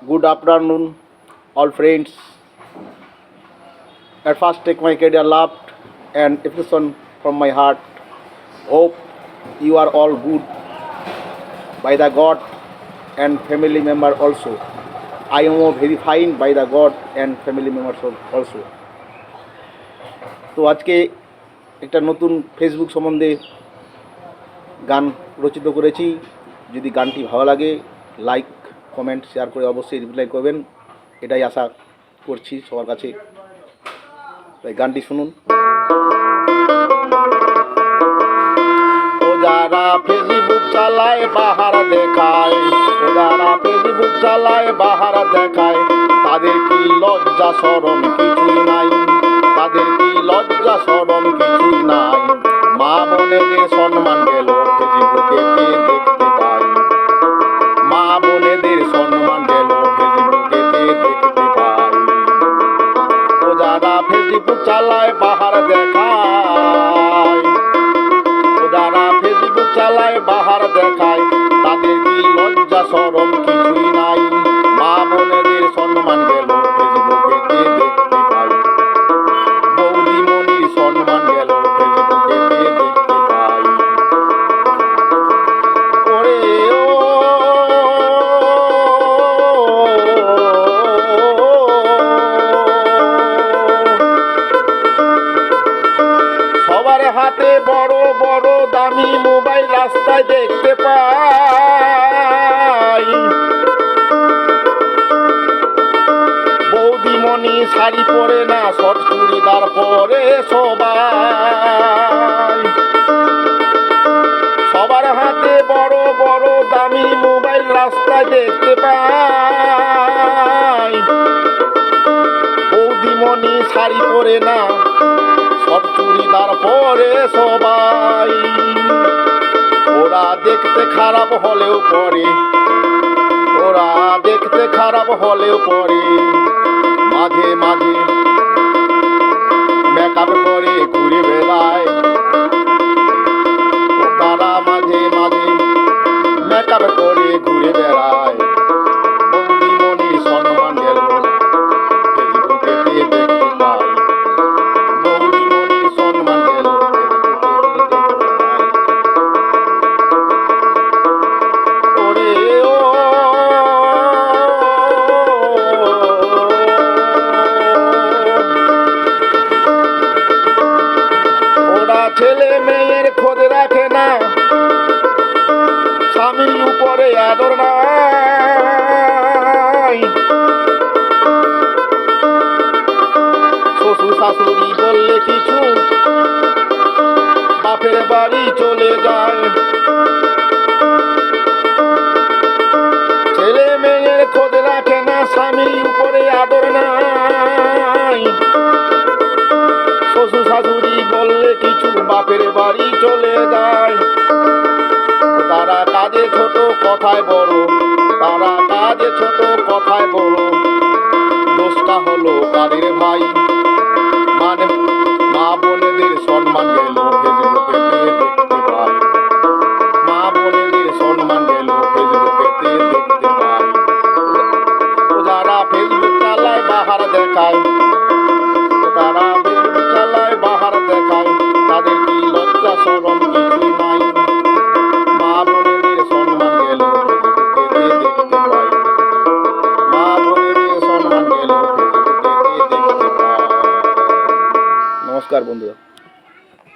Good afternoon, all friends. At first, take my career love and affection from my heart. Hope you are all good by the God and family member also. I am very fine by the God and family members also. তো আজকে একটা নতুন Facebook সম্বন্ধে গান রচিত করেছি। যদি গানটি ভালো লাগে লাইক কমেন্ট শেয়ার করে অবশ্যই রিপ্লাই করবেন, এটাই আশা করছি সবার কাছে। তাই গানটি শুনুন। ও যারা ফেসবুক চালায় বাহার দেখায়, ও যারা ফেসবুক চালায় বাহার দেখায়, তাদের কি লজ্জা শরম কিছুই নাই, তাদের কি লজ্জা শরম কিছুই নাই। মা বোনেদের সম্মান গেল ফেসবুকেতে দেখতে পাই, মা বোনেদের সম্মান গেল ফেসবুকেতে দেখতে পাই। ও যারা ফেসবুক চালায় বাহার দেখায়, ও যারা ফেসবুক চালায় বাহার দেখায়, তাদের কি লজ্জা শরম কিছুই নাই। মা বোনেদের সম্মান গেল ফেসবুকেতে দেখতে পাই, বৌদিমণির সম্মান গেল ফেসবুকেতে দেখতে পাই। ওরে ও সবার হাতে বড় বড় দামি মোবাইল রাস্তায় দেখতে পাই, বৌদিমণি শাড়ি পরে না শর্ট চুড়িদার পরে সবাই। সবার হাতে বড় বড় দামি মোবাইল রাস্তায় দেখতে পাই, বৌদিমণি শাড়ি পরে না শর্ট চুড়িদার পরে সবাই। ওরা দেখতে খারাপ হলেও পরে, ওরা দেখতে খারাপ হলেও পরে, মাঝে মাঝে মেকআপ করে ঘুরে বেড়ায়, তারা মাঝে মাঝে মেকআপ করে ঘুরে বেড়ায়। বৌদিমণির সম্মান গেল ফেসবুকেতে দেখতে পাই, বৌদিমণির সম্মান গেল ফেসবুকেতে দেখতে পাই। ওরে ও ওরা ছেলে মেয়ের খোঁজ রাখে না, স্বামীর উপরে আদর নাই, শ্বশুর শাশুড়ি বললে কিছু বাপের বাড়ি চলে যায়। ছেলে মেয়ের খোঁজ রাখে না, স্বামীর উপরে আদর নাই, শ্বশুর শাশুড়ি বললে কিছু বাপের বাড়ি চলে যায়। তারা কাজে ছোট কথায় বড়, তারা কাজে ছোট কথায় বড়, দোষটা হলো কাদের ভাই। মানে মা বোনেদের সম্মান গেল ফেসবুকেতে দেখতে পাই, মা বোনেদের সম্মান গেল ফেসবুকেতে দেখতে পাই। ও যারা ফেসবুক চালায় বাহার দেখায়, ও তারা ফেসবুক চালায় বাহার দেখায়, তাদের কি লজ্জা শরম কিছুই নাই। মা বোনেদের সম্মান গেল ফেসবুকেতে দেখতে পাই, মা বোনেদের সম্মান গেল ফেসবুকেতে দেখতে পাই। নমস্কার বন্ধুরা।